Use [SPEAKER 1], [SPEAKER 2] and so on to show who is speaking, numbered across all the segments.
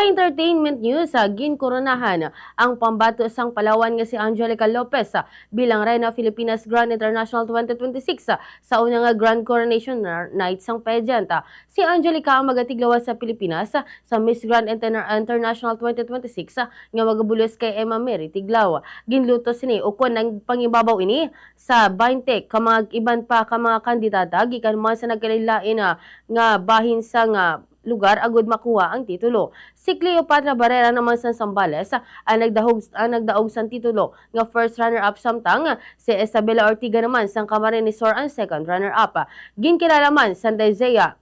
[SPEAKER 1] Sa entertainment news, ginkoronahan ang pambato sang Palawan nga si Angelica Lopez bilang Reyna Filipinas Grand International 2026 sa unang Grand Coronation Night sang pageant. Si Angelica ang magatiglawas sa Pilipinas sa Miss Grand International 2026 nga magabulos kay Emma Mary Tiglaw. Ginluto sini ukon ng pangibabaw ini sa 20 ka mga iban pa ka mga kandidata gikan man sa nagkalilain nga bahin sang lugar agud makuha ang titulo. Si Cleopatra Barrera naman sa Zambales ang nagdaog sang titulo nga first runner-up samtang si Isabela Ortiga naman sang Camarines Sur ang second runner-up. Ginkilala man sa Daisea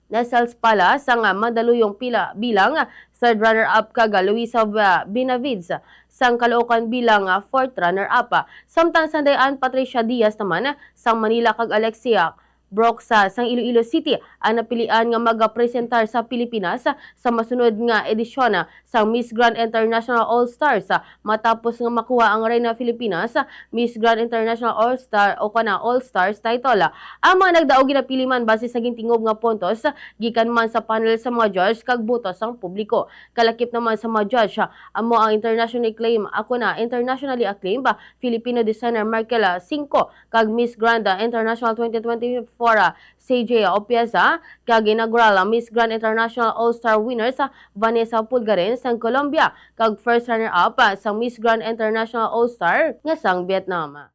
[SPEAKER 1] Nessels pala sang madaluyong bilang third runner-up kag Luisa Benavides sang Caloocan bilang fourth runner-up. Samtang sa Dayan Patricia Diaz naman sang Manila kag Alexia Brooks sang Iloilo City ang napilian nga magapresentar sa Pilipinas sa masunod nga edisyon sa Miss Grand International All-Stars matapos nga makuha ang Reyna Filipinas Miss Grand International All-Star o All-Stars title. Ang mga nagdaog ginapili man base sa gintingog nga puntos gikan man sa panel sa mga judge kag boto sang publiko. Kalakip naman sa mga judge amo ang internationally acclaimed Filipino designer Markela Cinco kag Miss Grand International 2024 CJ Opieza kag inaugural Miss Grand International All-Star winners Vanessa Pulgarin sang Colombia kag first runner-up sa Miss Grand International All-Star nga sang Vietnam.